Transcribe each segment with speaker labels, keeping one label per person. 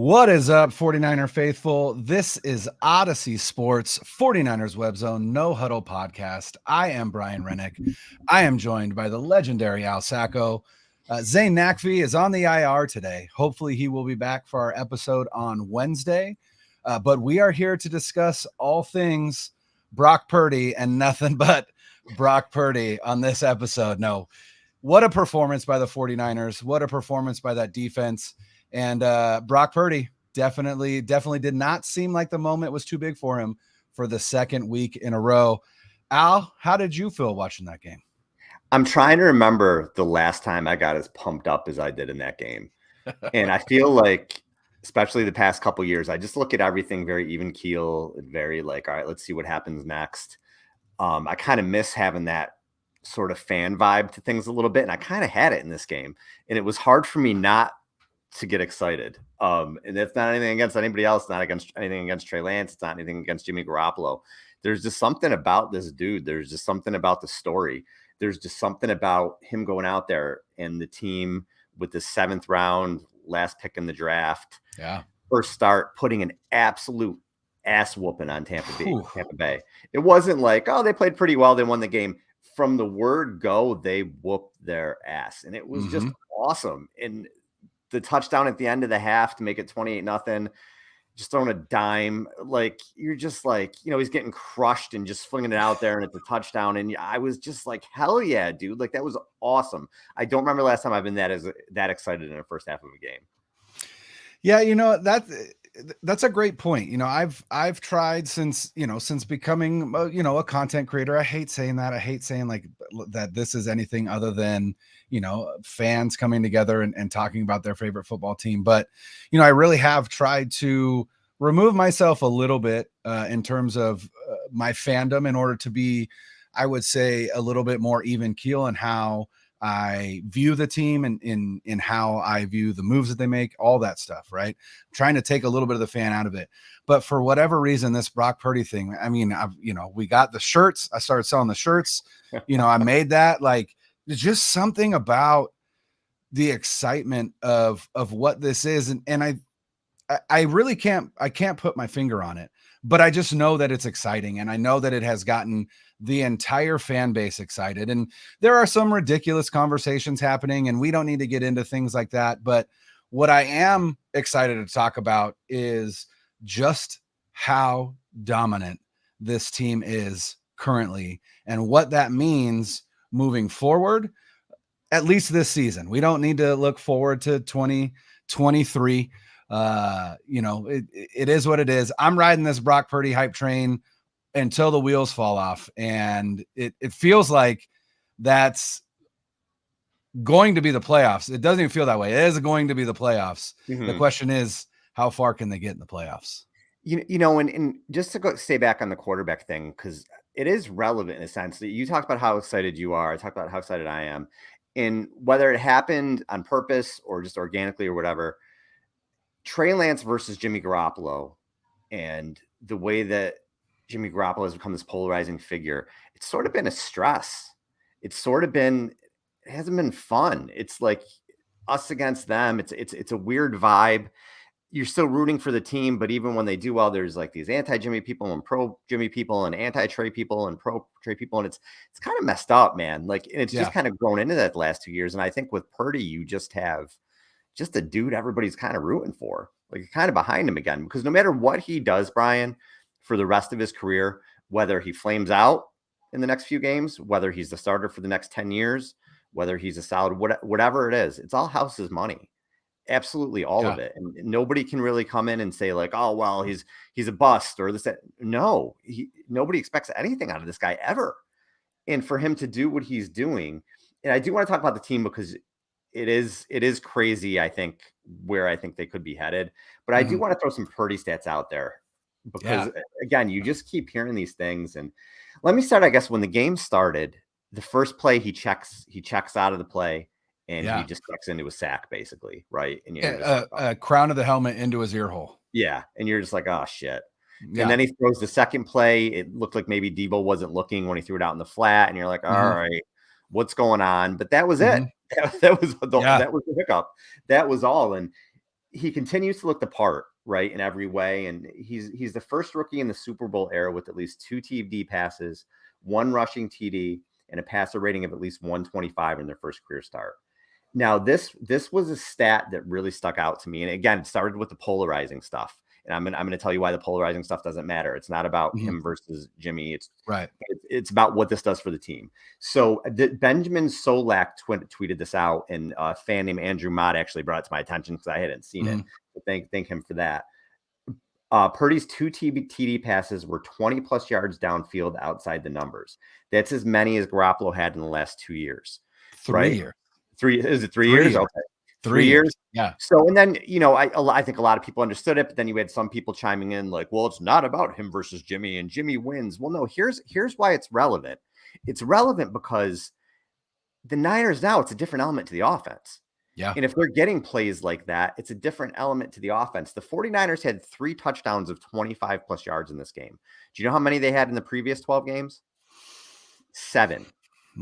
Speaker 1: What is up, 49er faithful? This is Odyssey Sports 49ers Web Zone No Huddle podcast. I am Brian Rennick. I am joined by the legendary Al Sacco. Zane Nakvi is on the IR today. Hopefully he will be back for our episode on Wednesday. But we are here to discuss all things Brock Purdy and nothing but Brock Purdy on this episode. No, what a performance by the 49ers. What a performance by that defense. And Brock Purdy definitely did not seem like the moment was too big for him for the second week in a row. Al, how did you feel watching that game?
Speaker 2: I'm trying to remember the last time I got as pumped up as I did in that game. And I feel like, especially the past couple of years, I just look at everything very even keel and very like, all right, let's see what happens next. I kind of miss having that sort of fan vibe to things a little bit. And I kind of had it in this game. And it was hard for me not to get excited. And it's not anything against anybody else, not against anything against Trey Lance. It's not anything against Jimmy Garoppolo. There's just something about this dude. There's just something about the story. There's just something about him going out there and the team with the 7th round, last pick in the draft.
Speaker 1: Yeah.
Speaker 2: First start, putting an absolute ass whooping on Tampa Bay. It wasn't like, oh, they played pretty well. They won the game. From the word go, they whooped their ass. And it was just awesome. And the touchdown at the end of the half to make it 28-0, just throwing a dime. Like, you're just like, he's getting crushed and just flinging it out there and it's a touchdown. And I was just like, hell yeah, dude. Like, that was awesome. I don't remember last time I've been that excited in the first half of a game.
Speaker 1: Yeah. That's a great point. I've tried since becoming, a content creator. I hate saying that. I hate saying like that this is anything other than, fans coming together and talking about their favorite football team. But, I really have tried to remove myself a little bit in terms of my fandom in order to be, I would say, a little bit more even keel in how I view the team and in how I view the moves that they make, all that stuff, right? I'm trying to take a little bit of the fan out of it. But for whatever reason, this Brock Purdy thing, I mean, we got the shirts. I started selling the shirts. I made that. Like, there's just something about the excitement of what this is. And I really can't put my finger on it, but I just know that it's exciting. And I know that it has gotten the entire fan base excited. And there are some ridiculous conversations happening, and we don't need to get into things like that. But what I am excited to talk about is just how dominant this team is currently and what that means moving forward, at least this season. We don't need to look forward to 2023. It is what it is. I'm riding this Brock Purdy hype train until the wheels fall off. And it feels like that's going to be the playoffs. It doesn't even feel that way. It is going to be the playoffs. The question is, how far can they get in the playoffs?
Speaker 2: And just to stay back on the quarterback thing, because it is relevant in a sense that you talked about how excited you are. I talked about how excited I am. And whether it happened on purpose or just organically or whatever, Trey Lance versus Jimmy Garoppolo and the way that Jimmy Garoppolo has become this polarizing figure, it's sort of been a stress. It hasn't been fun. It's like us against them. It's a weird vibe. You're still rooting for the team, but even when they do well, there's like these anti-Jimmy people and pro-Jimmy people and anti-Trey people and pro-Trey people. And it's kind of messed up, man. Like, and it's just kind of grown into that the last 2 years. And I think with Purdy, you just have just a dude everybody's kind of rooting for, like kind of behind him again, because no matter what he does, Brian, for the rest of his career, whether he flames out in the next few games, whether he's the starter for the next 10 years, whether he's a solid, whatever it is, it's all house's money. Absolutely all of it. And nobody can really come in and say like, oh, well, he's a bust or this, that. No, nobody expects anything out of this guy ever. And for him to do what he's doing, and I do want to talk about the team because it is crazy, I think, where I think they could be headed. But I do want to throw some Purdy stats out there because, again, you just keep hearing these things. And let me start, I guess, when the game started, the first play he checks out of the play. And he just checks into a sack, basically, right? And
Speaker 1: a crown of the helmet into his ear hole.
Speaker 2: Yeah, and you're just like, oh, shit. Yeah. And then he throws the second play. It looked like maybe Deebo wasn't looking when he threw it out in the flat. And you're like, all right, what's going on? But that was it. That was the hiccup. That was all. And he continues to look the part, right, in every way. And he's the first rookie in the Super Bowl era with at least 2 TD passes, 1 rushing TD, and a passer rating of at least 125 in their first career start. Now, this was a stat that really stuck out to me. And again, it started with the polarizing stuff. And I'm gonna tell you why the polarizing stuff doesn't matter. It's not about him versus Jimmy. It's about what this does for the team. So Benjamin Solak tweeted this out, and a fan named Andrew Mott actually brought it to my attention because I hadn't seen it. So thank him for that. Purdy's 2 TD passes were 20 plus yards downfield outside the numbers. That's as many as Garoppolo had in the last 2 years.
Speaker 1: 3 years.
Speaker 2: Is it 3 years? Okay.
Speaker 1: 3 years. Yeah.
Speaker 2: So, and then, I think a lot of people understood it, but then you had some people chiming in like, well, it's not about him versus Jimmy and Jimmy wins. Well, no, here's why it's relevant. It's relevant because the Niners now, it's a different element to the offense.
Speaker 1: Yeah.
Speaker 2: And if they're getting plays like that, it's a different element to the offense. The 49ers had 3 touchdowns of 25 plus yards in this game. Do you know how many they had in the previous 12 games? 7.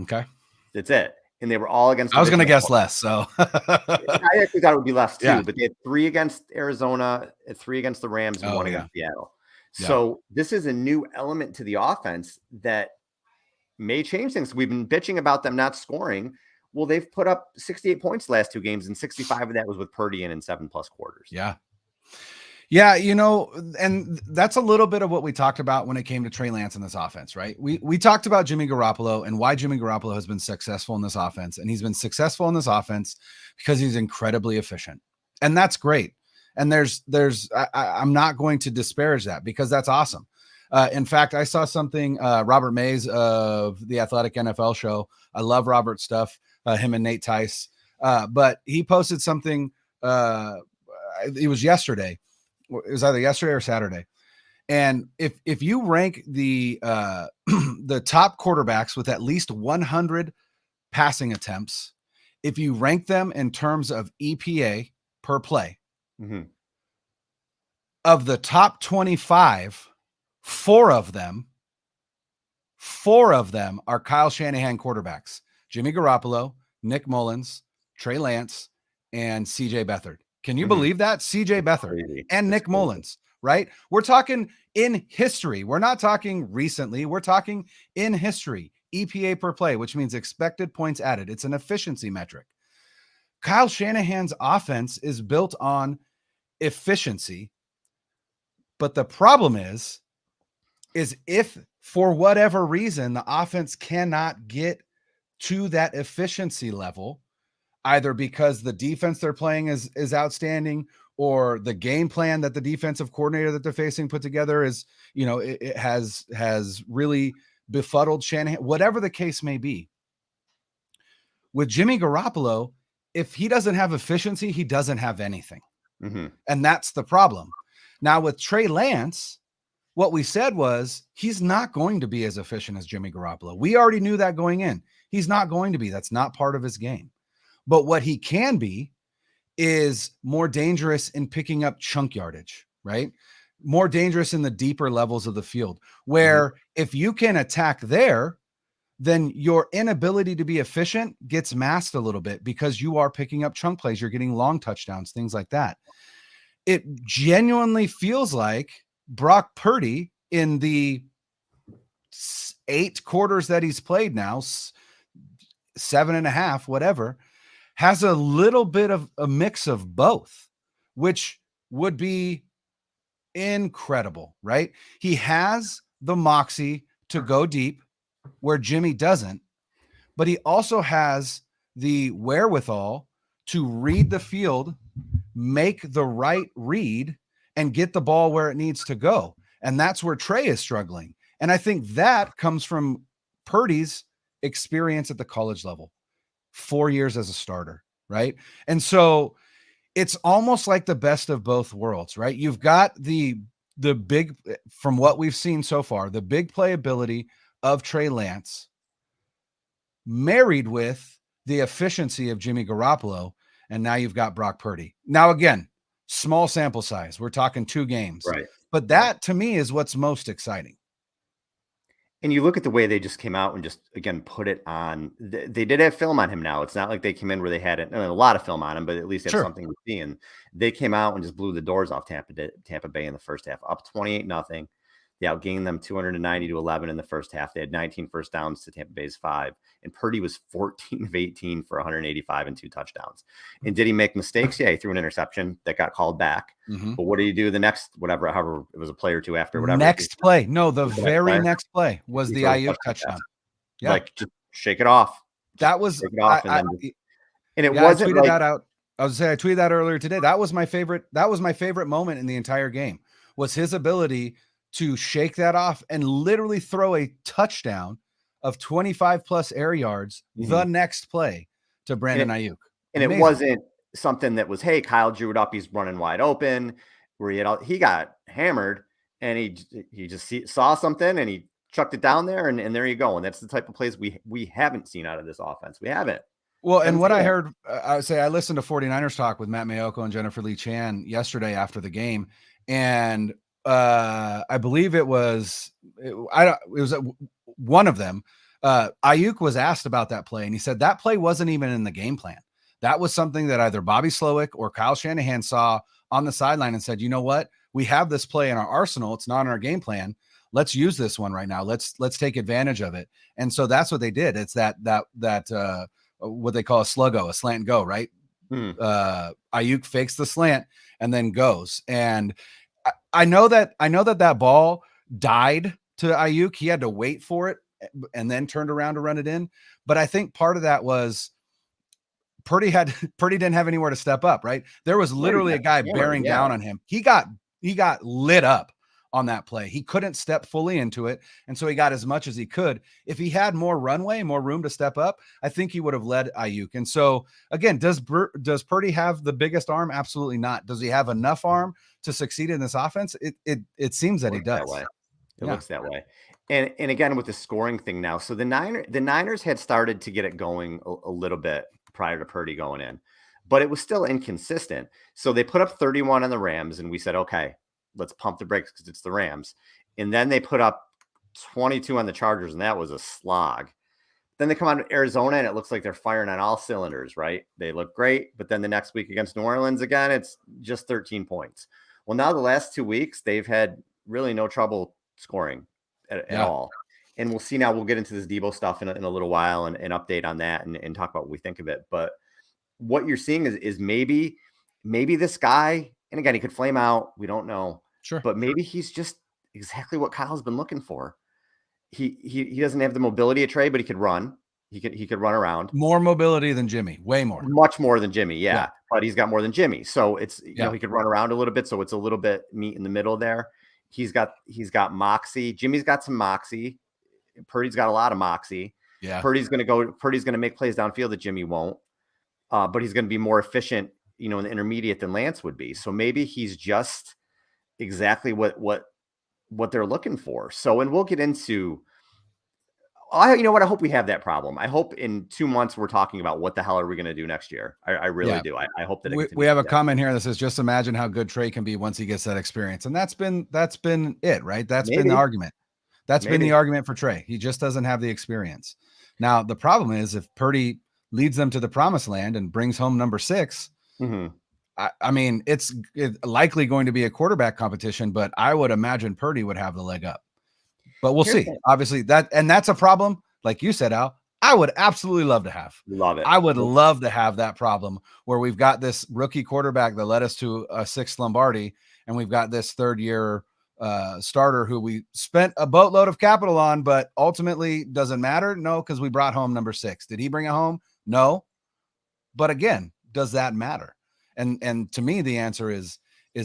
Speaker 1: Okay.
Speaker 2: That's it. And they were all against.
Speaker 1: I was going to guess less. So
Speaker 2: I actually thought it would be less too, but they had 3 against Arizona, 3 against the Rams, and 1 against Seattle. So this is a new element to the offense that may change things. We've been bitching about them not scoring. Well, they've put up 68 points the last 2 games, and 65 of that was with Purdy in 7+ quarters.
Speaker 1: Yeah. Yeah, and that's a little bit of what we talked about when it came to Trey Lance in this offense, right? We talked about Jimmy Garoppolo and why Jimmy Garoppolo has been successful in this offense. And he's been successful in this offense because he's incredibly efficient. And that's great. And I'm not going to disparage that because that's awesome. In fact, I saw something, Robert Mays of the Athletic NFL show. I love Robert's stuff, him and Nate Tice. But he posted something, it was yesterday. It was either yesterday or Saturday. And if you rank the the top quarterbacks with at least 100 passing attempts, if you rank them in terms of EPA per play, of the top 25, 4 of them are Kyle Shanahan quarterbacks: Jimmy Garoppolo, Nick Mullins, Trey Lance, and CJ Beathard. Can you believe that? CJ Beathard and Nick Mullins, right? We're talking in history. We're not talking recently. We're talking in history. EPA per play, which means expected points added. It's an efficiency metric. Kyle Shanahan's offense is built on efficiency. But the problem is if for whatever reason the offense cannot get to that efficiency level, either because the defense they're playing is outstanding, or the game plan that the defensive coordinator that they're facing put together is, it has really befuddled Shanahan, whatever the case may be. With Jimmy Garoppolo, if he doesn't have efficiency, he doesn't have anything. And that's the problem. Now with Trey Lance, what we said was he's not going to be as efficient as Jimmy Garoppolo. We already knew that going in. He's not going to be. That's not part of his game. But what he can be is more dangerous in picking up chunk yardage, right? More dangerous in the deeper levels of the field, where if you can attack there, then your inability to be efficient gets masked a little bit because you are picking up chunk plays. You're getting long touchdowns, things like that. It genuinely feels like Brock Purdy in the 8 quarters that he's played now, 7.5, whatever, has a little bit of a mix of both, which would be incredible, right? He has the moxie to go deep where Jimmy doesn't, but he also has the wherewithal to read the field, make the right read, and get the ball where it needs to go. And that's where Trey is struggling. And I think that comes from Purdy's experience at the college level. 4 years as a starter, right? And so it's almost like the best of both worlds, right? You've got the big, from what we've seen so far, the big playability of Trey Lance married with the efficiency of Jimmy Garoppolo, and now you've got Brock Purdy. Now, again, small sample size. We're talking 2 games.
Speaker 2: Right.
Speaker 1: But that, to me, is what's most exciting.
Speaker 2: And you look at the way they just came out and just, again, put it on. They did have film on him now. It's not like they came in where they had a lot of film on him, but at least they have
Speaker 1: Sure.
Speaker 2: something to see. And they came out and just blew the doors off Tampa Bay in the first half, up 28-0. They outgained them 290-11 in the first half. They had 19 first downs to Tampa Bay's 5. And Purdy was 14 of 18 for 185 and 2 touchdowns. And did he make mistakes? Yeah, he threw an interception that got called back.
Speaker 1: Mm-hmm.
Speaker 2: But what did he do the next, however, it was a play or two after, whatever.
Speaker 1: Next play. No, the very next play was the Ayuk touchdown.
Speaker 2: Yeah. Like, just shake it off.
Speaker 1: That was,
Speaker 2: shake it off and it
Speaker 1: yeah,
Speaker 2: wasn't
Speaker 1: I tweeted
Speaker 2: like,
Speaker 1: that out. I was saying I tweeted that earlier today. That was my favorite moment in the entire game, was his ability to shake that off and literally throw a touchdown of 25 plus air yards the next play to Brandon Ayuk.
Speaker 2: And Amazing. It wasn't something that was, hey, Kyle drew it up, he's running wide open, where he got hammered and he just saw something and he chucked it down there and there you go. And that's the type of plays we haven't seen out of this offense. We haven't.
Speaker 1: Well, and what I heard, I would say I listened to 49ers Talk with Matt Mayoko and Jennifer Lee Chan yesterday after the game. And I believe it was one of them. Ayuk was asked about that play, and he said that play wasn't even in the game plan. That was something that either Bobby Slowick or Kyle Shanahan saw on the sideline and said, you know what, we have this play in our arsenal. It's not in our game plan. Let's use this one right now. Let's take advantage of it. And so that's what they did. It's that what they call a sluggo, a slant and go, right? Ayuk fakes the slant and then goes. And I know that ball died to Ayuk. He had to wait for it and then turned around to run it in. But I think part of that was Purdy didn't have anywhere to step up, right? There was literally a guy bearing down on him. He got lit up on that play. He couldn't step fully into it. And so he got as much as he could. If he had more runway, more room to step up, I think he would have led Ayuk. And so again, does Purdy have the biggest arm? Absolutely not. Does he have enough arm to succeed in this offense? It seems that he does.
Speaker 2: It looks that way. And again, with the scoring thing now, so the Niners had started to get it going a little bit prior to Purdy going in, but it was still inconsistent. So they put up 31 on the Rams, and we said, okay, let's pump the brakes because it's the Rams. And then they put up 22 on the Chargers, and that was a slog. Then they come out to Arizona, and it looks like they're firing on all cylinders, right? They look great, but then the next week against New Orleans, again, it's just 13 points. Well, now the last 2 weeks, they've had really no trouble scoring at all. And we'll see now. We'll get into this Deebo stuff in a little while and update on that and talk about what we think of it. But what you're seeing is maybe this guy, and again, he could flame out. We don't know.
Speaker 1: Sure.
Speaker 2: But maybe he's just exactly what Kyle's been looking for. He doesn't have the mobility of Trey, but he could run. He could run around.
Speaker 1: More mobility than Jimmy. Way more.
Speaker 2: Much more than Jimmy. Yeah. But he's got more than Jimmy. So it's, you know, he could run around a little bit. So it's a little bit meat in the middle there. He's got moxie. Jimmy's got some moxie. Purdy's got a lot of moxie.
Speaker 1: Yeah.
Speaker 2: Purdy's going to make plays downfield that Jimmy won't. But he's going to be more efficient, you know, in the intermediate than Lance would be. So maybe he's just exactly what they're looking for. So, and we'll get into, you know what? I hope we have that problem. I hope in 2 months we're talking about what the hell are we going to do next year. I really do. I hope that
Speaker 1: we have a comment here that says, just imagine how good Trey can be once he gets that experience. And that's been it, right? That's been the argument. That's been the argument for Trey. He just doesn't have the experience. Now, the problem is if Purdy leads them to the promised land and brings home number 6, I mean, it's likely going to be a quarterback competition, but I would imagine Purdy would have the leg up. But we'll see. Obviously, that's a problem. Like you said, Al, I would absolutely love to have.
Speaker 2: Love it.
Speaker 1: I would love to have that problem where we've got this rookie quarterback that led us to a 6th Lombardi, and we've got this 3rd-year starter who we spent a boatload of capital on, but ultimately doesn't matter. No, because we brought home number 6. Did he bring it home? No. But again, does that matter? And to me, the answer is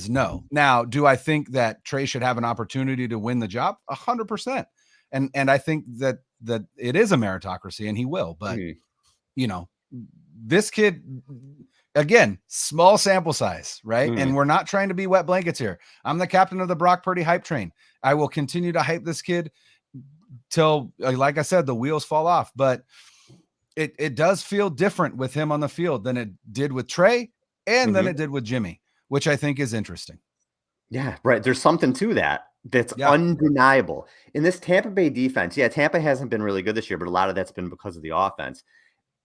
Speaker 1: no. Now, do I think that Trey should have an opportunity to win the job? 100%. And I think that it is a meritocracy, and he will. But you know, this kid, again, small sample size, right? And we're not trying to be wet blankets here. I'm the captain of the Brock Purdy hype train. I will continue to hype this kid till, like I said, the wheels fall off. But it does feel different with him on the field than it did with Trey and than it did with Jimmy, which I think is interesting.
Speaker 2: Yeah, right. There's something to that. That's
Speaker 1: Yeah.
Speaker 2: undeniable. In this Tampa Bay defense, yeah, Tampa hasn't been really good this year, but a lot of that's been because of the offense.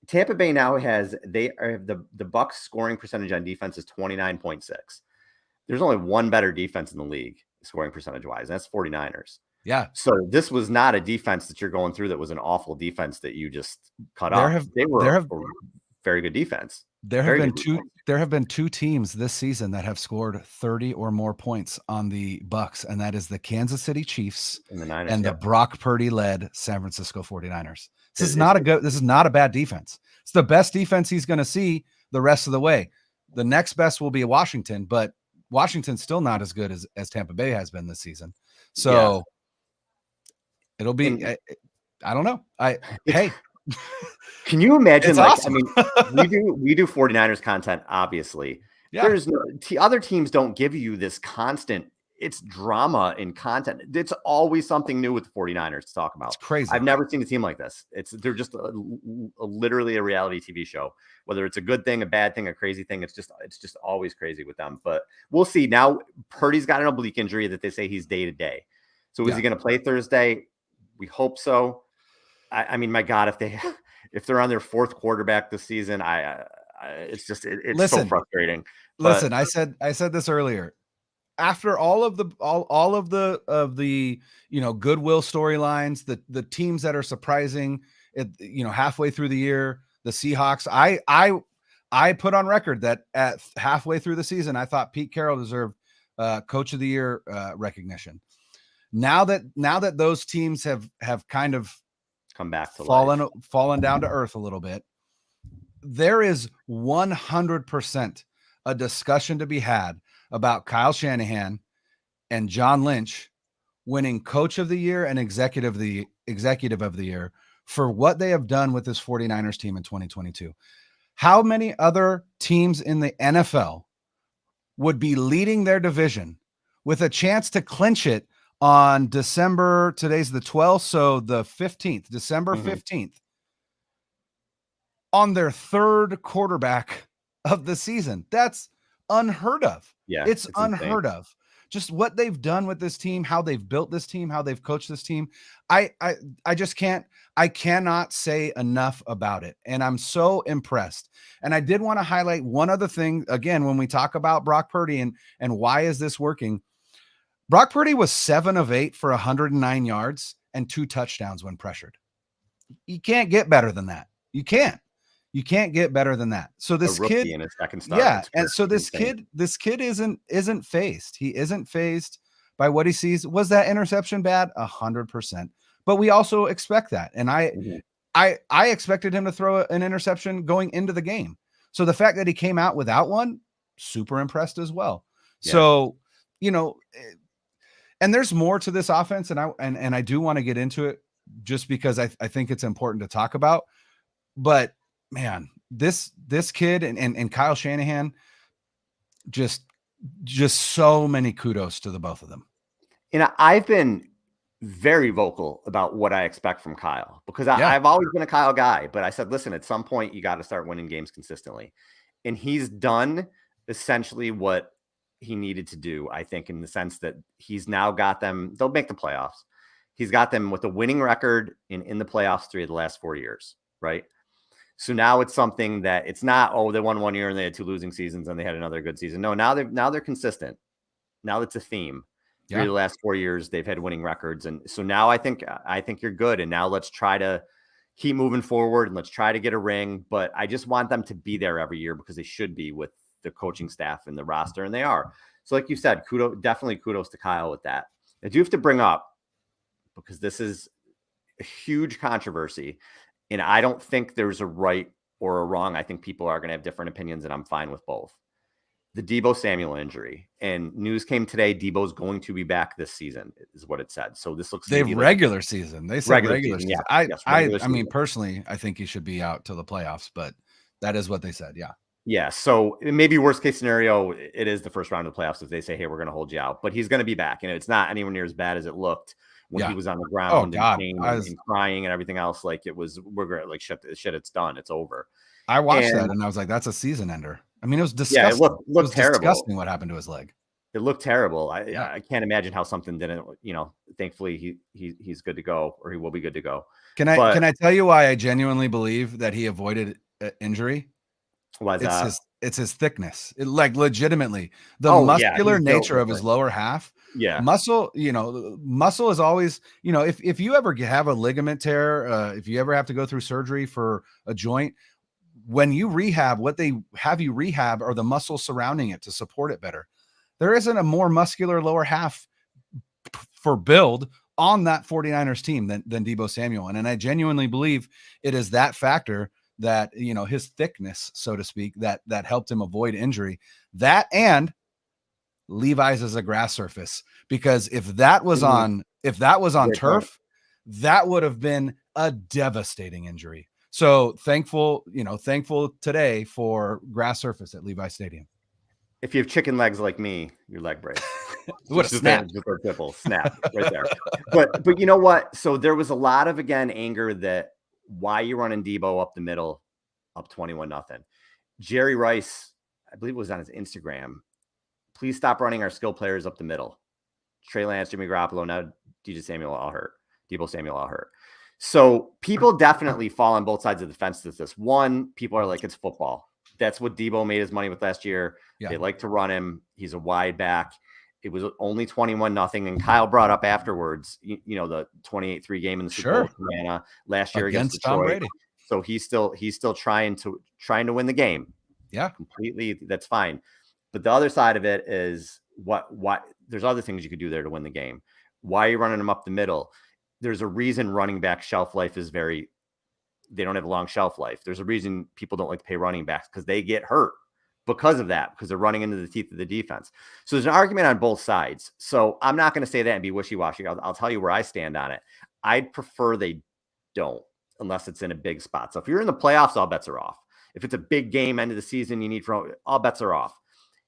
Speaker 2: Tampa Bay now has the Bucks scoring percentage on defense is 29.6. There's only one better defense in the league scoring percentage wise, and that's 49ers.
Speaker 1: Yeah.
Speaker 2: So this was not a defense that you're going through that was an awful defense that you just cut
Speaker 1: There
Speaker 2: off.
Speaker 1: have
Speaker 2: They were
Speaker 1: there have
Speaker 2: a very good defense.
Speaker 1: there have
Speaker 2: Very
Speaker 1: been
Speaker 2: good defense.
Speaker 1: two teams this season that have scored 30 or more points on the Bucks, and that is the Kansas City Chiefs
Speaker 2: And the Niners,
Speaker 1: and the
Speaker 2: yep.
Speaker 1: Brock Purdy led San Francisco 49ers. This is
Speaker 2: It's
Speaker 1: not a bad defense. It's the best defense he's going to see the rest of the way. The next best will be Washington, but Washington's still not as good as Tampa Bay has been this season. So it'll be I don't know. Hey.
Speaker 2: Can you imagine?
Speaker 1: It's
Speaker 2: like,
Speaker 1: awesome.
Speaker 2: I mean, we do 49ers content, obviously.
Speaker 1: Yeah.
Speaker 2: There's other teams don't give you this constant, it's drama in content. It's always something new with the 49ers to talk about.
Speaker 1: It's crazy.
Speaker 2: I've never seen a team like this. They're just literally a reality TV show. Whether it's a good thing, a bad thing, a crazy thing, it's just always crazy with them. But we'll see. Now Purdy's got an oblique injury that they say he's day to day. So is he going to play Thursday? We hope so. I mean, my God, if they're on their fourth quarterback this season, it's so frustrating.
Speaker 1: Listen, I said this earlier. After all of the goodwill storylines, the teams that are surprising, halfway through the year, the Seahawks. I put on record that at halfway through the season, I thought Pete Carroll deserved Coach of the Year recognition. Now that those teams have kind of
Speaker 2: come back to
Speaker 1: fallen down to earth a little bit, there is 100% a discussion to be had about Kyle Shanahan and John Lynch winning Coach of the Year and Executive of the Year for what they have done with this 49ers team in 2022. How many other teams in the NFL would be leading their division with a chance to clinch it on today's the 12th, so the 15th, December 15th, on their third quarterback of the season? That's unheard of.
Speaker 2: Yeah,
Speaker 1: it's unheard of. Just what they've done with this team, how they've built this team, how they've coached this team. I cannot say enough about it. And I'm so impressed. And I did want to highlight one other thing again, when we talk about Brock Purdy and why is this working? Brock Purdy was 7 of 8 for 109 yards and 2 touchdowns when pressured. You can't get better than that. You can't get better than that. So this kid
Speaker 2: in his second start.
Speaker 1: Yeah. And so this kid isn't phased. He isn't phased by what he sees. Was that interception bad? 100%. But we also expect that. And I expected him to throw an interception going into the game. So the fact that he came out without one, super impressed as well. Yeah. So, and there's more to this offense, and I do want to get into it just because I think it's important to talk about. But man, this kid and Kyle Shanahan, just so many kudos to the both of them.
Speaker 2: And I've been very vocal about what I expect from Kyle because I've always been a Kyle guy, but I said, listen, at some point you got to start winning games consistently. And he's done essentially what he needed to do, I think, in the sense that he's now got them, they'll make the playoffs. He's got them with a winning record in the playoffs 3 of the last 4 years, right? So now it's something that it's not, they won 1 year and they had 2 losing seasons and they had another good season. No, now they're consistent. Now it's a theme. 3 of the last 4 years, they've had winning records. And so now I think you're good. And now let's try to keep moving forward and let's try to get a ring. But I just want them to be there every year because they should be with the coaching staff and the roster, and they are. So like you said, definitely kudos to Kyle with that. I do have to bring up, because this is a huge controversy, and I don't think there's a right or a wrong. I think people are going to have different opinions, and I'm fine with both. The Deebo Samuel injury, and news came today, Deebo's going to be back this season, is what it said. So this looks
Speaker 1: regular season. They said regular season. Yeah. I mean, personally, I think he should be out till the playoffs, but that is what they said. Yeah.
Speaker 2: Yeah. So maybe worst case scenario, it is the first round of the playoffs if they say, hey, we're going to hold you out, but he's going to be back. And it's not anywhere near as bad as it looked when he was on the ground and pain and crying and everything else. Like we're like, shit, it's done. It's over.
Speaker 1: I watched that and I was like, that's a season ender. I mean, it was disgusting.
Speaker 2: Yeah, it looked terrible.
Speaker 1: Disgusting what happened to his leg.
Speaker 2: It looked terrible.
Speaker 1: Yeah.
Speaker 2: I can't imagine how something didn't, thankfully he's good to go, or he will be good to go.
Speaker 1: Can
Speaker 2: But
Speaker 1: I tell you why I genuinely believe that he avoided injury?
Speaker 2: was that?
Speaker 1: It's his thickness. Like legitimately, the
Speaker 2: Oh yeah,
Speaker 1: muscular
Speaker 2: he's built
Speaker 1: nature of his
Speaker 2: different.
Speaker 1: lower half.
Speaker 2: Yeah.
Speaker 1: Muscle, muscle is always, if you ever have a ligament tear, if you ever have to go through surgery for a joint, when you rehab, what they have you rehab are the muscles surrounding it to support it better. There isn't a more muscular lower half for build on that 49ers team than Deebo Samuel. And I genuinely believe it is that factor that, his thickness, so to speak, that helped him avoid injury. That and Levi's is a grass surface, because if that was on
Speaker 2: Great point.
Speaker 1: turf, that would have been a devastating injury. So thankful today for grass surface at Levi Stadium.
Speaker 2: If you have chicken legs like me, your leg breaks.
Speaker 1: It would have snapped.
Speaker 2: Just a simple snap right there. But you know what? So there was a lot of, again, anger that why you running Deebo up the middle, up 21-0. Jerry Rice, I believe it was on his Instagram. Please stop running our skill players up the middle. Trey Lance, Jimmy Garoppolo, now Deebo Samuel all hurt. So people definitely fall on both sides of the fence with this. One, people are like, it's football. That's what Deebo made his money with last year.
Speaker 1: Yeah.
Speaker 2: They like to run him. He's a wide back. It was only 21-0. And Kyle brought up afterwards, the 28-3 game in the Super Bowl with Atlanta last year against Detroit.
Speaker 1: Tom Brady.
Speaker 2: So he's still trying to win the game.
Speaker 1: Yeah,
Speaker 2: completely. That's fine. But the other side of it is what there's other things you could do there to win the game. Why are you running them up the middle? There's a reason running back shelf life is they don't have a long shelf life. There's a reason people don't like to pay running backs, because they get hurt because of that, because they're running into the teeth of the defense. So there's an argument on both sides. So I'm not going to say that and be wishy-washy. I'll tell you where I stand on it. I'd prefer they don't, unless it's in a big spot. So if you're in the playoffs, all bets are off. If it's a big game, end of the season, you need all bets are off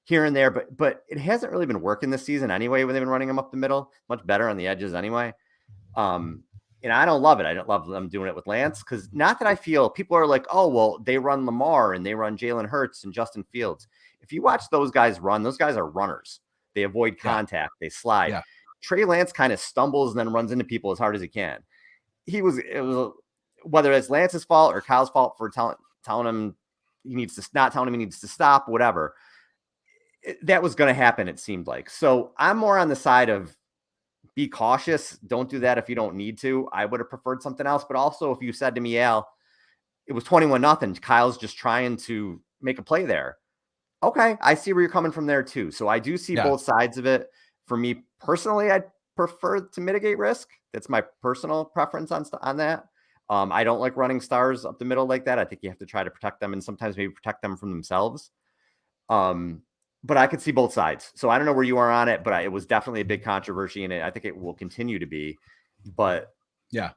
Speaker 2: here and there. But it hasn't really been working this season anyway, when they've been running them up the middle, much better on the edges anyway. And I don't love it. I don't love them doing it with Lance, because not that I feel people are like, oh, well, they run Lamar and they run Jalen Hurts and Justin Fields. If you watch those guys run, those guys are runners. They avoid contact. They slide. Yeah. Trey Lance kind of stumbles and then runs into people as hard as he can. It was whether it's Lance's fault or Kyle's fault for telling him he needs to stop, whatever. That was going to happen, it seemed like. So I'm more on the side of, be cautious. Don't do that if you don't need to. I would have preferred something else. But also, if you said to me, Al, it was 21-0, Kyle's just trying to make a play there. Okay, I see where you're coming from there too. So I do see both sides of it. For me personally, I'd prefer to mitigate risk. That's my personal preference on that. I don't like running stars up the middle like that. I think you have to try to protect them, and sometimes maybe protect them from themselves. But I could see both sides. So I don't know where you are on it, but it was definitely a big controversy, and I think it will continue to be. But
Speaker 1: yeah,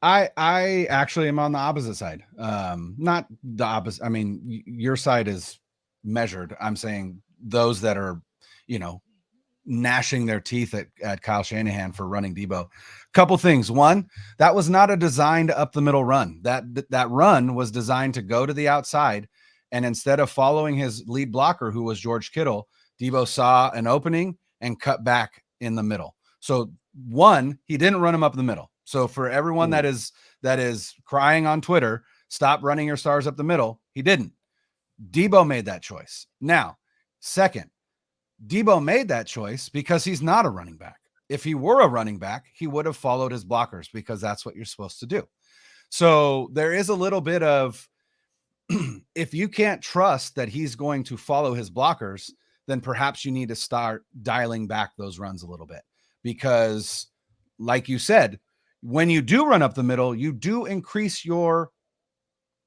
Speaker 1: I actually am on the opposite side. Not the opposite. I mean, your side is measured. I'm saying those that are, gnashing their teeth at Kyle Shanahan for running Deebo. Couple things. One, that was not a designed up the middle run. That run was designed to go to the outside. And instead of following his lead blocker, who was George Kittle, Deebo saw an opening and cut back in the middle. So one, he didn't run him up the middle. So for everyone that is crying on Twitter, stop running your stars up the middle, he didn't. Deebo made that choice. Now, second, Deebo made that choice because he's not a running back. If he were a running back, he would have followed his blockers, because that's what you're supposed to do. So there is a little bit of, if you can't trust that he's going to follow his blockers, then perhaps you need to start dialing back those runs a little bit, because like you said, when you do run up the middle, you do increase your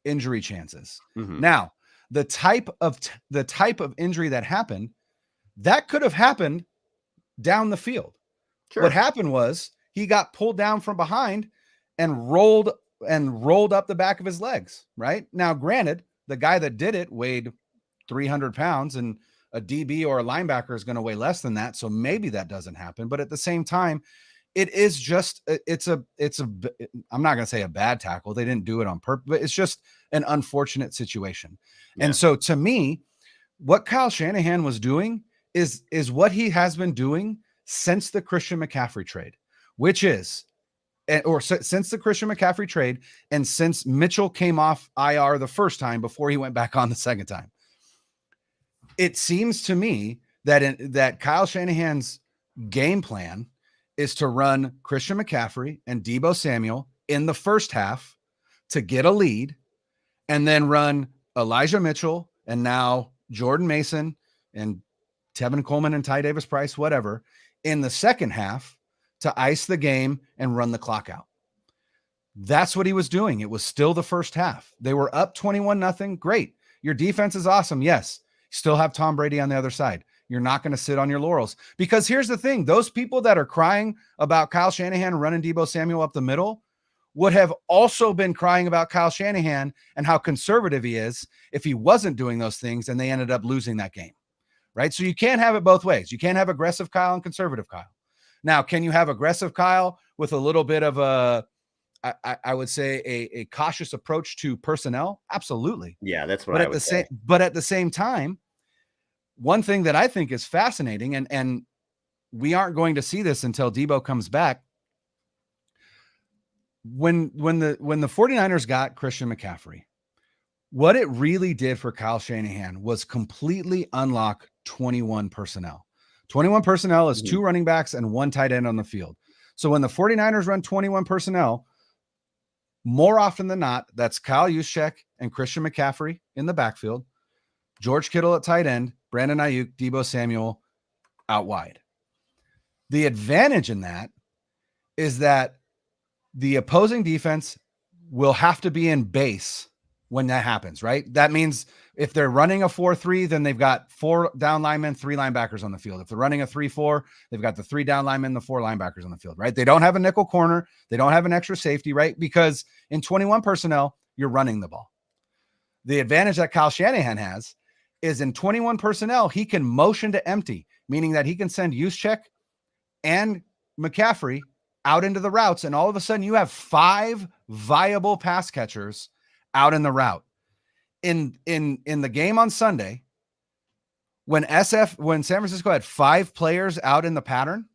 Speaker 1: injury chances. Mm-hmm. Now, the type of injury that happened, that could have happened down the field. Sure. What happened was he got pulled down from behind and rolled up the back of his legs. Right now, granted, the guy that did it weighed 300 pounds, and a DB or a linebacker is going to weigh less than that. So maybe that doesn't happen. But at the same time, it is just, I'm not going to say a bad tackle. They didn't do it on purpose, but it's just an unfortunate situation. Yeah. And so to me, what Kyle Shanahan was doing is what he has been doing since the Christian McCaffrey trade, which is, since the Christian McCaffrey trade and since Mitchell came off IR the first time before he went back on the second time. It seems to me that Kyle Shanahan's game plan is to run Christian McCaffrey and Deebo Samuel in the first half to get a lead, and then run Elijah Mitchell and now Jordan Mason and Tevin Coleman and Ty Davis Price, whatever, in the second half to ice the game and run the clock out. That's what he was doing. It was still the first half. They were up 21-0. Great. Your defense is awesome. Yes. You still have Tom Brady on the other side. You're not going to sit on your laurels, because here's the thing. Those people that are crying about Kyle Shanahan running Deebo Samuel up the middle would have also been crying about Kyle Shanahan and how conservative he is if he wasn't doing those things and they ended up losing that game. Right? So you can't have it both ways. You can't have aggressive Kyle and conservative Kyle. Now, can you have aggressive Kyle with a little bit of I would say a cautious approach to personnel? Absolutely.
Speaker 2: Yeah, that's what I would say.
Speaker 1: But at the same time, one thing that I think is fascinating, and we aren't going to see this until Deebo comes back. When the 49ers got Christian McCaffrey, what it really did for Kyle Shanahan was completely unlock 21 personnel. 21 personnel is 2 running backs and 1 tight end on the field. So when the 49ers run 21 personnel, more often than not, that's Kyle Juszczyk and Christian McCaffrey in the backfield, George Kittle at tight end, Brandon Ayuk, Deebo Samuel out wide. The advantage in that is that the opposing defense will have to be in base when that happens, right? That means if they're running a 4-3, then they've got 4 down linemen, 3 linebackers on the field. If they're running a 3-4, they've got the 3 down linemen, the 4 linebackers on the field, right? They don't have a nickel corner. They don't have an extra safety, right? Because in 21 personnel, you're running the ball. The advantage that Kyle Shanahan has is in 21 personnel, he can motion to empty, meaning that he can send Juszczyk and McCaffrey out into the routes, and all of a sudden you have 5 viable pass catchers out in the route. In the game on Sunday, when San Francisco had 5 players out in the pattern,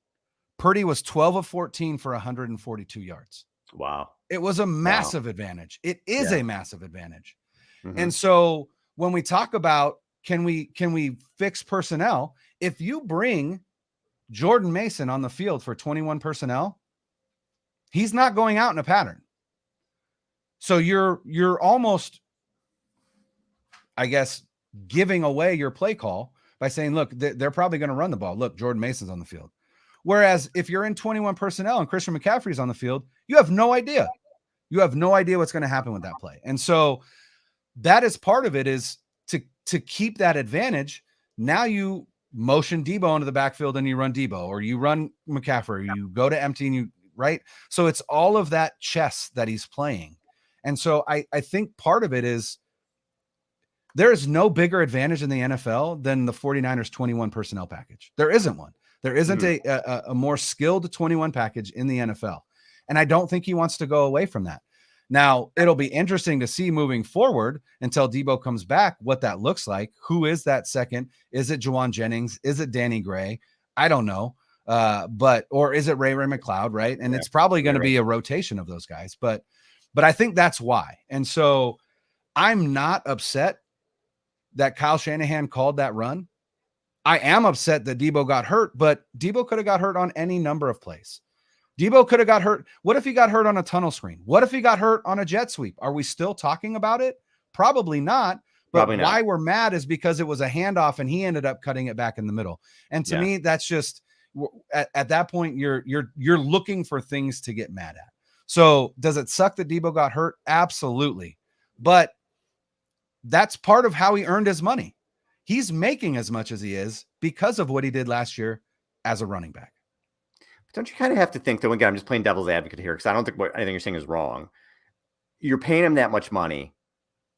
Speaker 1: Purdy was 12 of 14 for 142 yards.
Speaker 2: Wow.
Speaker 1: It was a massive advantage. It is a massive advantage. And so when we talk about, can we fix personnel? If you bring Jordan Mason on the field for 21 personnel, he's not going out in a pattern. So you're almost, I guess, giving away your play call by saying, look, they're probably going to run the ball. Look, Jordan Mason's on the field. Whereas if you're in 21 personnel and Christian McCaffrey's on the field, you have no idea. You have no idea what's going to happen with that play. And so that is part of it, is to keep that advantage. Now you motion Deebo into the backfield and you run Deebo, or you run McCaffrey, or you go to empty and you, right? So it's all of that chess that he's playing. And so I think part of it is there is no bigger advantage in the NFL than the 49ers 21 personnel package. There isn't one. There isn't a more skilled 21 package in the NFL. And I don't think he wants to go away from that. Now, it'll be interesting to see moving forward until Deebo comes back what that looks like. Who is that second? Is it Juwan Jennings? Is it Danny Gray? I don't know. Or is it Ray McLeod, right? And it's probably going to be a rotation of those guys. But I think that's why. And so I'm not upset that Kyle Shanahan called that run. I am upset that Deebo got hurt, but Deebo could have got hurt on any number of plays. Deebo could have got hurt. What if he got hurt on a tunnel screen? What if he got hurt on a jet sweep? Are we still talking about it? Probably not. But
Speaker 2: Probably not.
Speaker 1: Why we're mad is because it was a handoff and he ended up cutting it back in the middle. And to me, that's just at that point, you're looking for things to get mad at. So does it suck that Deebo got hurt? Absolutely. But that's part of how he earned his money. He's making as much as he is because of what he did last year as a running back.
Speaker 2: Don't you kind of have to think, though, again, I'm just playing devil's advocate here, because I don't think anything you're saying is wrong. You're paying him that much money.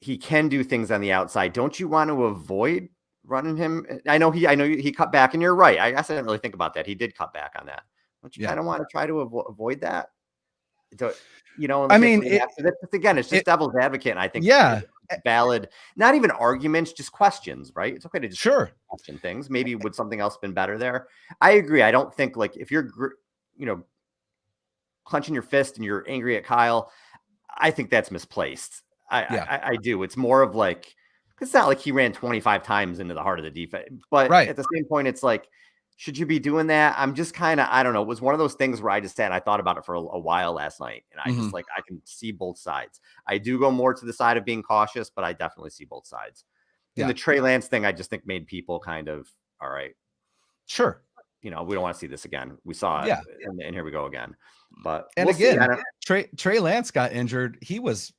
Speaker 2: He can do things on the outside. Don't you want to avoid running him? I know he cut back, and you're right. I guess I didn't really think about that. He did cut back on that. Don't you kind of want to try to avoid that? I mean,
Speaker 1: again,
Speaker 2: it's just devil's advocate. And I think, valid, not even arguments, just questions, right? It's okay to just
Speaker 1: Sure.
Speaker 2: question things. Maybe would something else been better there? I agree. I don't think like if you're, clenching your fist and you're angry at Kyle, I think that's misplaced. I do. It's more of like, it's not like he ran 25 times into the heart of the defense, but
Speaker 1: Right.
Speaker 2: at the same point, it's like, should you be doing that? I'm just kind of, I don't know. It was one of those things where I just sat, I thought about it for a while last night, and I just like, I can see both sides. I do go more to the side of being cautious, but I definitely see both sides. And the Trey Lance thing, I just think made people kind of, all right.
Speaker 1: Sure.
Speaker 2: We don't want to see this again. We saw it, and here we go again. But
Speaker 1: we'll again, Trey Lance got injured. He was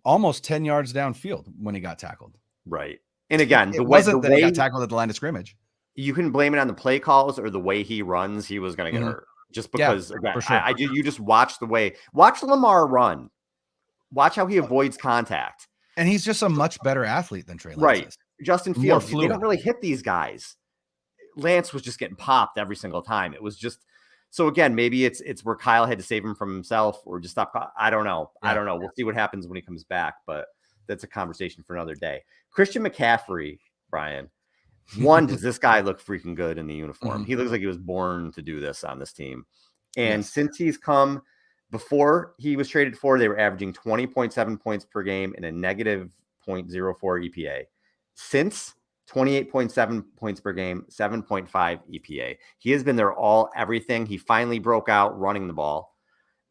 Speaker 1: almost 10 yards downfield when he got tackled.
Speaker 2: Right. And again,
Speaker 1: it wasn't that he got tackled at the line of scrimmage.
Speaker 2: You can blame it on the play calls or the way he runs. He was going to get hurt just because again,
Speaker 1: sure.
Speaker 2: you just watch Lamar run, watch how he avoids contact.
Speaker 1: And he's just a much better athlete than Trey Lance.
Speaker 2: Right.
Speaker 1: Is.
Speaker 2: Justin Fields, they don't really hit these guys. Lance was just getting popped every single time. It was just, so again, maybe it's where Kyle had to save him from himself or just stop. I don't know. Yeah. I don't know. We'll see what happens when he comes back, but that's a conversation for another day. Christian McCaffrey, Brian, one, does this guy look freaking good in the uniform? He looks like he was born to do this on this team. And since he's come, before he was traded for, they were averaging 20.7 points per game and a negative 0.04 EPA. Since 28.7 points per game, 7.5 EPA. He has been everything. He finally broke out running the ball.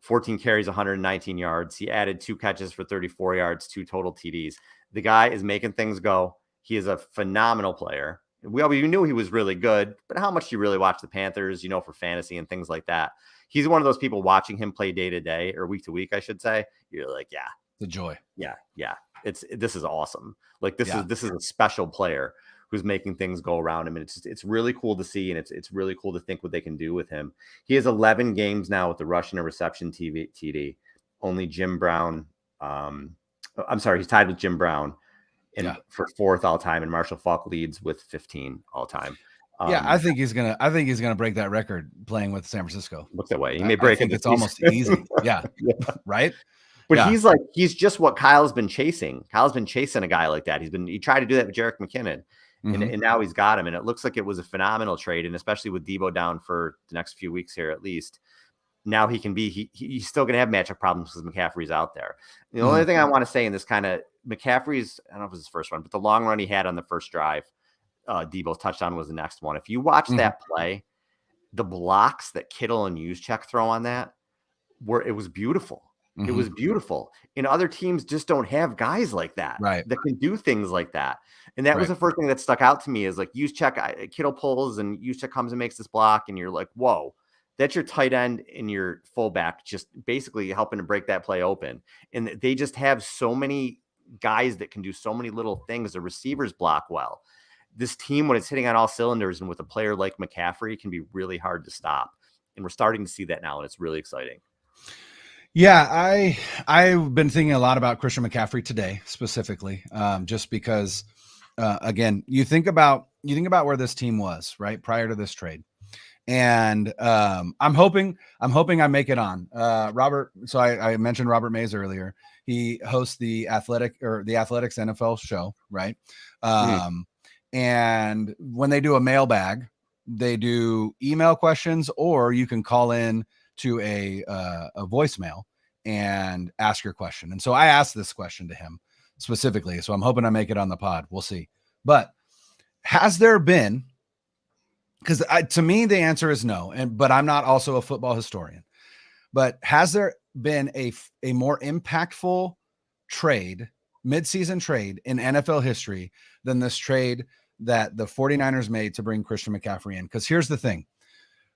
Speaker 2: 14 carries, 119 yards. He added 2 catches for 34 yards, 2 total TDs. The guy is making things go. He is a phenomenal player. We knew he was really good, but how much do you really watch the Panthers, for fantasy and things like that? He's one of those people watching him play day to day or week to week, I should say. You're like, yeah.
Speaker 1: The joy.
Speaker 2: Yeah. This is awesome. Like this is a special player who's making things go around him. And it's really cool to see. And it's really cool to think what they can do with him. He has 11 games now with the rushing and reception TD. Only Jim Brown. He's tied with Jim Brown for 4th all time. And Marshall Faulk leads with 15 all time.
Speaker 1: I think he's gonna break that record playing with San Francisco.
Speaker 2: Looks that way. He may break it.
Speaker 1: It's almost easy. Yeah. Right.
Speaker 2: But he's just what Kyle's been chasing. Kyle's been chasing a guy like that. He tried to do that with Jerick McKinnon. And now he's got him. And it looks like it was a phenomenal trade. And especially with Deebo down for the next few weeks here, at least now he can be, he's still going to have matchup problems because McCaffrey's out there. The only thing I want to say in this kind of McCaffrey's, I don't know if it was his first run, but the long run he had on the first drive, Deebo's touchdown was the next one. If you watch that play, the blocks that Kittle and Juszczyk throw on that it was beautiful. It was beautiful. And other teams just don't have guys like that, that can do things like that. And that was the first thing that stuck out to me is like Juszczyk, Kittle pulls and Juszczyk comes and makes this block. And you're like, whoa, that's your tight end and your fullback just basically helping to break that play open. And they just have so many guys that can do so many little things. The receivers block well. This team, when it's hitting on all cylinders and with a player like McCaffrey, can be really hard to stop. And we're starting to see that now. And it's really exciting.
Speaker 1: Yeah, I've been thinking a lot about Christian McCaffrey today, specifically, just because, again, you think about where this team was right prior to this trade, and I'm hoping I make it on. Robert, so I mentioned Robert Mays earlier. He hosts the Athletics NFL show, right? And when they do a mailbag, they do email questions, or you can call in to a voicemail and ask your question. And so I asked this question to him specifically. So I'm hoping I make it on the pod. We'll see. But has there been, because to me, the answer is no. But I'm not also a football historian, but has there been a more impactful trade, midseason trade in NFL history than this trade that the 49ers made to bring Christian McCaffrey in? Because here's the thing.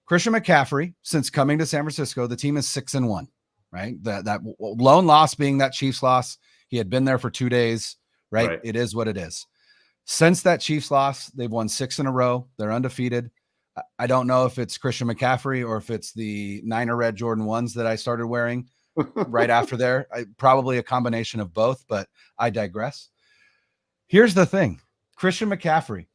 Speaker 1: Christian McCaffrey, since coming to San Francisco, the team is 6-1, right? That lone loss being that Chiefs loss. He had been there for 2 days, right? It is what it is. Since that Chiefs loss, they've won 6 in a row. They're undefeated. I don't know if it's Christian McCaffrey or if it's the Niner red Jordan 1s that I started wearing right after there. Probably a combination of both, but I digress. Here's the thing. Christian McCaffrey,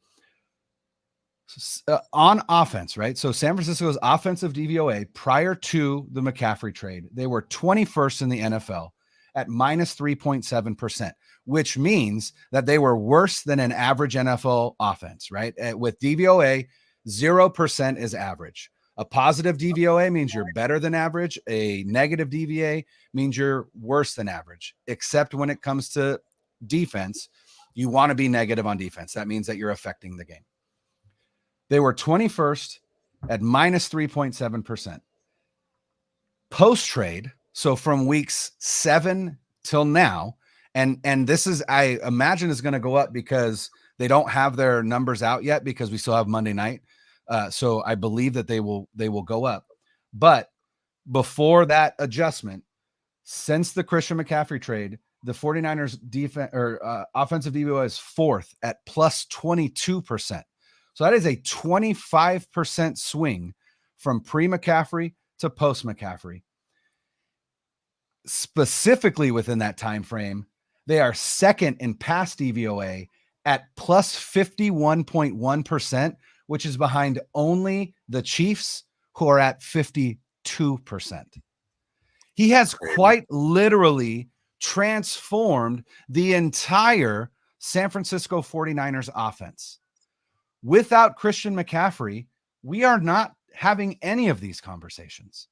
Speaker 1: on offense, right? So San Francisco's offensive DVOA prior to the McCaffrey trade, they were 21st in the NFL at minus 3.7%, which means that they were worse than an average NFL offense, right? With DVOA, 0% is average. A positive DVOA means you're better than average. A negative DVA means you're worse than average, except when it comes to defense. You want to be negative on defense. That means that you're affecting the game. They were 21st at minus 3.7%. Post-trade, so from weeks 7 till now, and this is, I imagine, is going to go up because they don't have their numbers out yet because we still have Monday night. So I believe that they will go up. But before that adjustment, since the Christian McCaffrey trade, the 49ers defense or offensive DVOA is 4th at plus 22%. So that is a 25% swing from pre-McCaffrey to post-McCaffrey. Specifically within that time frame, they are second in pass DVOA at plus 51.1%, which is behind only the Chiefs, who are at 52%. He has quite literally transformed the entire San Francisco 49ers offense. Without Christian McCaffrey, we are not having any of these conversations.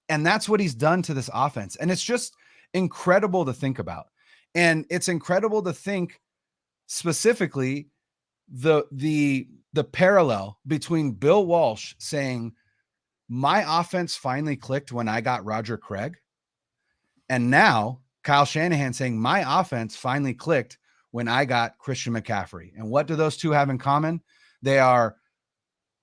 Speaker 1: And that's what he's done to this offense. And it's just incredible to think about. And it's incredible to think specifically the parallel between Bill Walsh saying, my offense finally clicked when I got Roger Craig, and now Kyle Shanahan saying, my offense finally clicked when I got Christian McCaffrey. And what do those two have in common? They are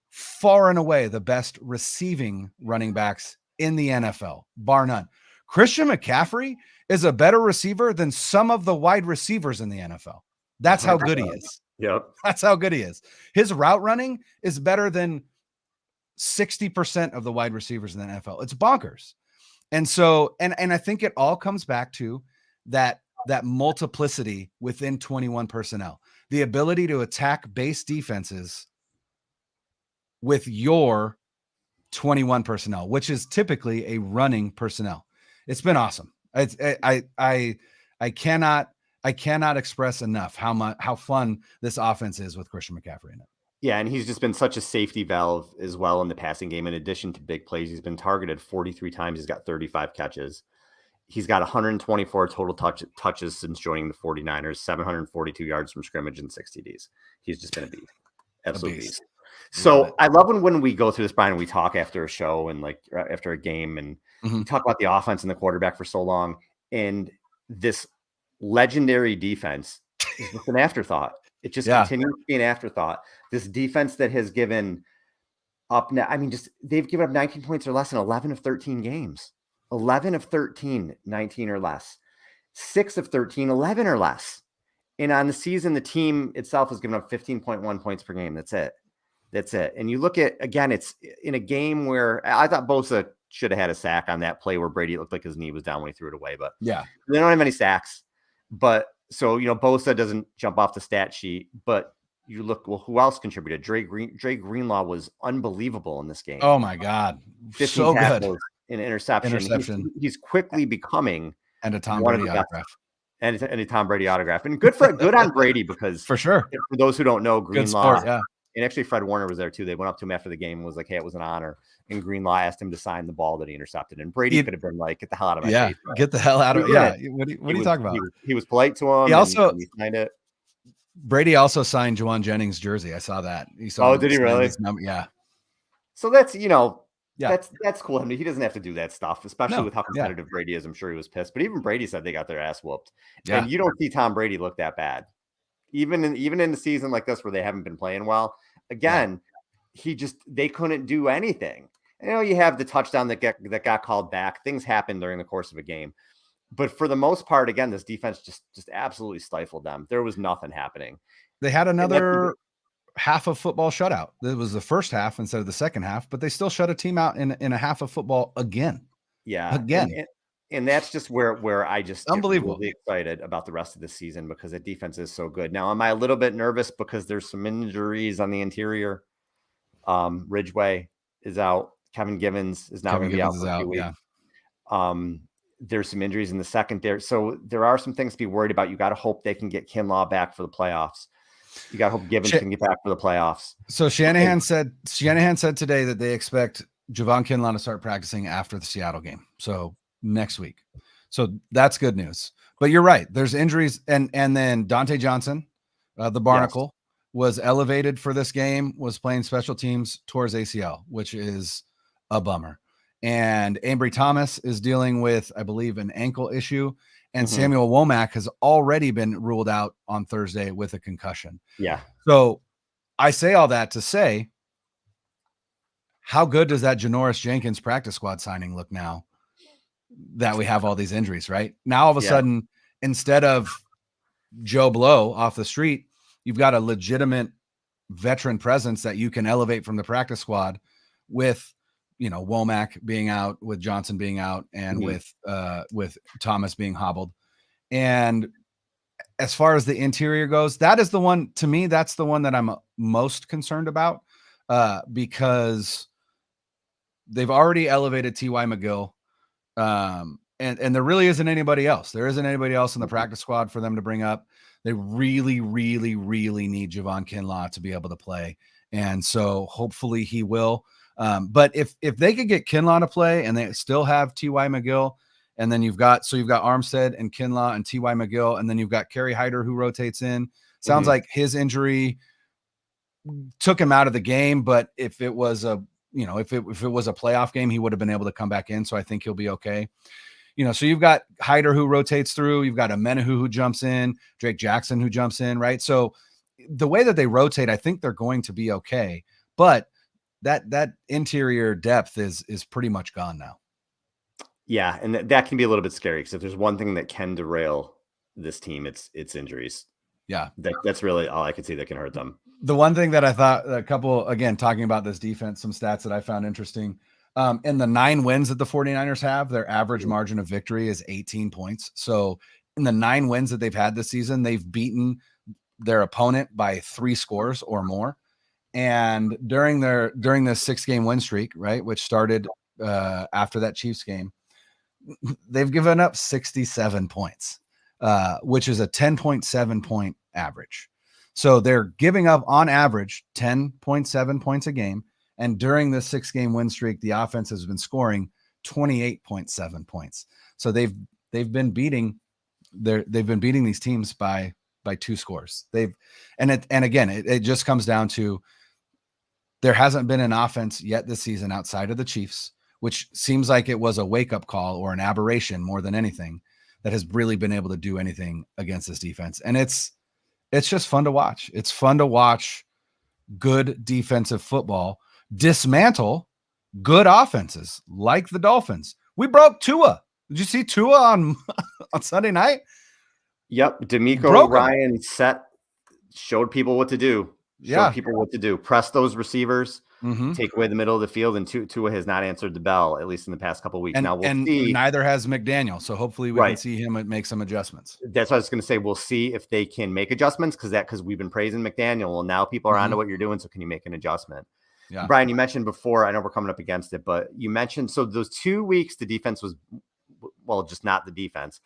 Speaker 1: far and away the best receiving running backs in the NFL, bar none. Christian McCaffrey is a better receiver than some of the wide receivers in the NFL. That's how good he is.
Speaker 2: Yep.
Speaker 1: That's how good he is. His route running is better than 60% of the wide receivers in the NFL. It's bonkers. And so, and I think it all comes back to that multiplicity within 21 personnel, the ability to attack base defenses with your 21 personnel, which is typically a running personnel. It's been awesome. I cannot express enough how fun this offense is with Christian McCaffrey in it.
Speaker 2: Yeah, and he's just been such a safety valve as well in the passing game. In addition to big plays, he's been targeted 43 times. He's got 35 catches. He's got 124 total touches since joining the 49ers, 742 yards from scrimmage and 6 TDs. He's just been a beast. Absolute beast. So I love when we go through this, Brian, and we talk after a show and like after a game, and we talk about the offense and the quarterback for so long. And this legendary defense is just an afterthought. It just continues to be an afterthought. This defense that has given up now, I mean, just they've given up 19 points or less in 11 of 13 games. 11 of 13, 19 or less. 6 of 13, 11 or less. And on the season, the team itself has given up 15.1 points per game. That's it. That's it. And you look at, again, it's in a game where I thought Bosa should have had a sack on that play where Brady looked like his knee was down when he threw it away. But they don't have any sacks. But so, you know, Bosa doesn't jump off the stat sheet. But you look, well, who else contributed? Dre Greenlaw was unbelievable in this game.
Speaker 1: Oh, my God.
Speaker 2: 15
Speaker 1: so
Speaker 2: tackles,
Speaker 1: good.
Speaker 2: An interception. He's quickly becoming
Speaker 1: and a Tom Brady autograph.
Speaker 2: And a Tom Brady autograph. And good on Brady, because
Speaker 1: for sure,
Speaker 2: for those who don't know, Greenlaw,
Speaker 1: sport,
Speaker 2: and actually Fred Warner was there too. They went up to him after the game and was like, hey, it was an honor. And Greenlaw asked him to sign the ball that he intercepted. And Brady could have been like, get the hell out of my face.
Speaker 1: Get the hell out of What are you talking about?
Speaker 2: He was polite to him. He signed it.
Speaker 1: Brady also signed Juwan Jennings' jersey. I saw that.
Speaker 2: Did he really?
Speaker 1: Yeah.
Speaker 2: So that's, that's cool. I mean, he doesn't have to do that stuff, especially with how competitive Brady is. I'm sure he was pissed. But even Brady said they got their ass whooped. Yeah. And you don't see Tom Brady look that bad. Even in the season like this where they haven't been playing well. Again, they couldn't do anything. You have the touchdown that got called back. Things happen during the course of a game. But for the most part, again, this defense just absolutely stifled them. There was nothing happening.
Speaker 1: They had another half of football shutout. It was the first half instead of the second half, but they still shut a team out in a half of football again.
Speaker 2: Yeah.
Speaker 1: Again.
Speaker 2: And that's just where I just
Speaker 1: unbelievable.
Speaker 2: Get really excited about the rest of the season, because the defense is so good. Now, am I a little bit nervous because there's some injuries on the interior? Ridgeway is out. Kevin Givens is now going to be out for a few weeks. There's some injuries in the secondary. So there are some things to be worried about. You got to hope they can get Kinlaw back for the playoffs. You got to hope Givens can get back for the playoffs.
Speaker 1: So Shanahan said today that they expect Javon Kinlaw to start practicing after the Seattle game. So next week. So that's good news. But you're right. There's injuries. And then Dante Johnson, the Barnacle, was elevated for this game, was playing special teams towards ACL, which is a bummer. And Ambry Thomas is dealing with, I believe, an ankle issue. And Samuel Womack has already been ruled out on Thursday with a concussion.
Speaker 2: Yeah.
Speaker 1: So I say all that to say, how good does that Janoris Jenkins practice squad signing look now that we have all these injuries, right? Now, all of a sudden, instead of Joe Blow off the street, you've got a legitimate veteran presence that you can elevate from the practice squad with, Womack being out, with Johnson being out, and with Thomas being hobbled. And as far as the interior goes, that is the one, to me, that's the one that I'm most concerned about, because they've already elevated T.Y. McGill. And there really isn't anybody else. There isn't anybody else in the practice squad for them to bring up. They really, really, really need Javon Kinlaw to be able to play. And so hopefully he will. But if they could get Kinlaw to play and they still have T.Y. McGill, and then you've got Armstead and Kinlaw and T.Y. McGill, and then you've got Kerry Hyder who rotates in. Sounds like his injury took him out of the game, but if it was a playoff game, he would have been able to come back in. So I think he'll be okay. So you've got Hyder who rotates through, you've got Amenahu who jumps in, Drake Jackson who jumps in, right? So the way that they rotate, I think they're going to be okay. But that interior depth is pretty much gone now.
Speaker 2: Yeah, and that can be a little bit scary, because if there's one thing that can derail this team, it's injuries.
Speaker 1: Yeah,
Speaker 2: that's really all I could see that can hurt them.
Speaker 1: The one thing that I thought, again, talking about this defense, some stats that I found interesting. In the 9 wins that the 49ers have, their average margin of victory is 18 points. So in the 9 wins that they've had this season, they've beaten their opponent by 3 scores or more. And during this 6-game win streak, right, which started after that Chiefs game, they've given up 67 points, which is a 10.7 point average. So they're giving up on average 10.7 points a game. And during this 6-game win streak, the offense has been scoring 28.7 points. So they've been beating these teams by 2 scores. It just comes down to, there hasn't been an offense yet this season outside of the Chiefs, which seems like it was a wake-up call or an aberration more than anything, that has really been able to do anything against this defense. And it's just fun to watch. It's fun to watch good defensive football dismantle good offenses like the Dolphins. We broke Tua. Did you see Tua on Sunday night?
Speaker 2: Yep. D'Amico Ryan showed people what to do. Press those receivers, take away the middle of the field, and Tua has not answered the bell, at least in the past couple of weeks. Now we'll see.
Speaker 1: Neither has McDaniel, so hopefully we can see him make some adjustments.
Speaker 2: That's what I was going to say. We'll see if they can make adjustments, because we've been praising McDaniel. Well, now people are onto what you're doing, so can you make an adjustment? Yeah. Brian, you mentioned before, I know we're coming up against it, but you mentioned, so those 2 weeks, the defense was, just not the defense.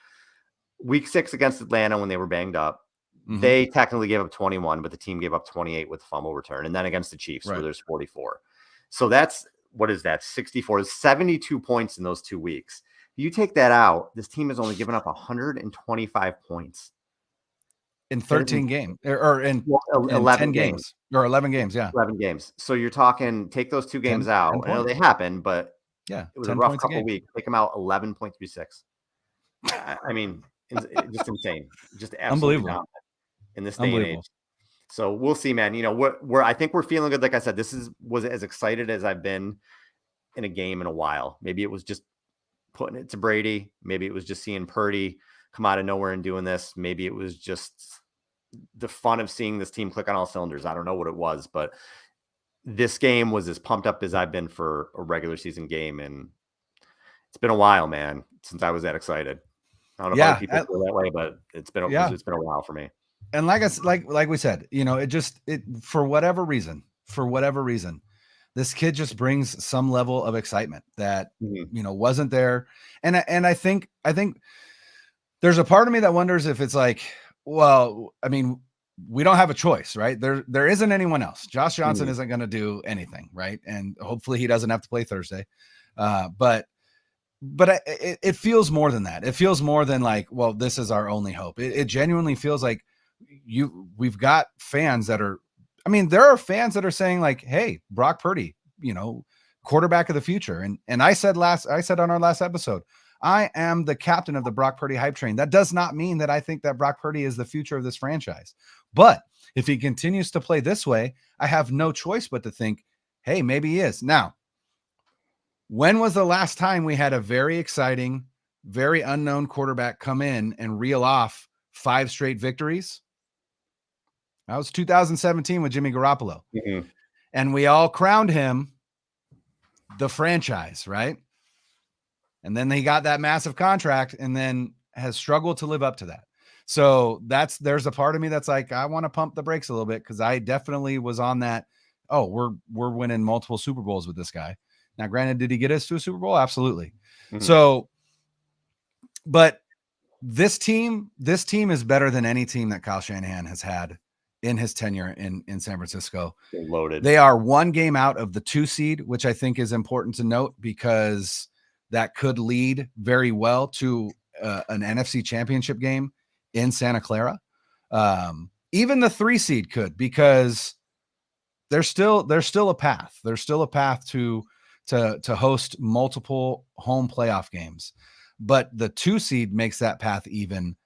Speaker 2: Week 6 against Atlanta, when they were banged up, they technically gave up 21, but the team gave up 28 with the fumble return. And then against the Chiefs, where there's 44. So that's, what is that? 64, 72 points in those 2 weeks. You take that out, this team has only given up 125 points.
Speaker 1: In 13 games, or in 11 games, or 11 games. Yeah.
Speaker 2: 11 games. So you're talking, take those 2 games out. I know they happen, but
Speaker 1: yeah,
Speaker 2: it was a rough couple weeks. Take them out, 11.36. I mean, just insane. Just absolutely unbelievable in this day and age. So we'll see, man. I think we're feeling good. Like I said, was as excited as I've been in a game in a while. Maybe it was just putting it to Brady. Maybe it was just seeing Purdy come out of nowhere and doing this. Maybe it was just the fun of seeing this team click on all cylinders. I don't know what it was, but this game was as pumped up as I've been for a regular season game. And it's been a while, man, since I was that excited. I don't know if other people feel that way, but it's been a while for me.
Speaker 1: And like we said, it for whatever reason, this kid just brings some level of excitement that,
Speaker 2: Mhm.
Speaker 1: wasn't there. And I think there's a part of me that wonders if it's like, well, I mean, we don't have a choice, right? There isn't anyone else. Josh Johnson
Speaker 2: Mhm.
Speaker 1: isn't going to do anything, right? And hopefully he doesn't have to play Thursday. But it feels more than that. It feels more than like, well, this is our only hope. It genuinely feels like we've got fans that are, I mean, there are fans that are saying like, hey, Brock Purdy, quarterback of the future. And I said on our last episode, I am the captain of the Brock Purdy hype train. That does not mean that I think that Brock Purdy is the future of this franchise. But if he continues to play this way, I have no choice but to think, hey, maybe he is. Now, when was the last time we had a very exciting, very unknown quarterback come in and reel off 5 straight victories? That was 2017 with Jimmy Garoppolo.
Speaker 2: Mhm.
Speaker 1: And we all crowned him the franchise, right? And then he got that massive contract and then has struggled to live up to that. So there's a part of me that's like, I want to pump the brakes a little bit because I definitely was on that. Oh, we're winning multiple Super Bowls with this guy. Now, granted, did he get us to a Super Bowl? Absolutely.
Speaker 2: Mhm.
Speaker 1: So, but this team is better than any team that Kyle Shanahan has had in his tenure in San Francisco.
Speaker 2: They're loaded.
Speaker 1: They are 1 game out of the 2 seed, which I think is important to note because that could lead very well to an NFC championship game in Santa Clara. Even the 3 seed could, because there's still a path. There's still a path to host multiple home playoff games, but the 2 seed makes that path even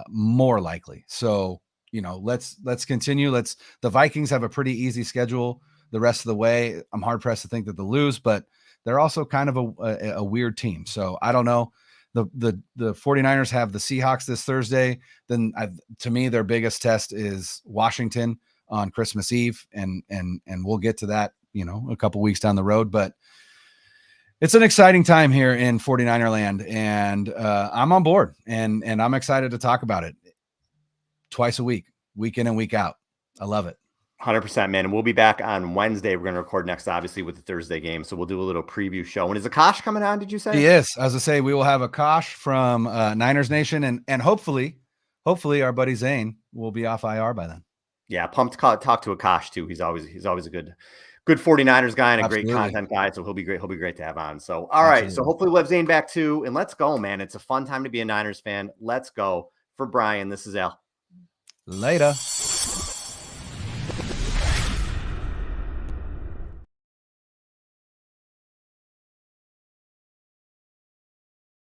Speaker 1: more likely. So, let's continue. The Vikings have a pretty easy schedule the rest of the way. I'm hard pressed to think that they'll lose, but they're also kind of a weird team. So I don't know. The 49ers have the Seahawks this Thursday. Then to me, their biggest test is Washington on Christmas Eve. And we'll get to that, a couple weeks down the road, but it's an exciting time here in 49er land, and I'm on board, and I'm excited to talk about it twice a week, week in and week out. I love it.
Speaker 2: 100%, man. And we'll be back on Wednesday. We're going to record next, obviously, with the Thursday game. So we'll do a little preview show. And is Akash coming on, did you say?
Speaker 1: He is. As I say, we will have Akash from Niners Nation, and hopefully our buddy Zane will be off IR by then.
Speaker 2: Yeah, pumped to talk to Akash too. He's always a good 49ers guy and a
Speaker 1: Absolutely.
Speaker 2: great content guy. So he'll be great. He'll be great to have on. So, all right. So hopefully we'll have Zane back too. And let's go, man. It's a fun time to be a Niners fan. Let's go. For Brian, this is Al.
Speaker 1: Later.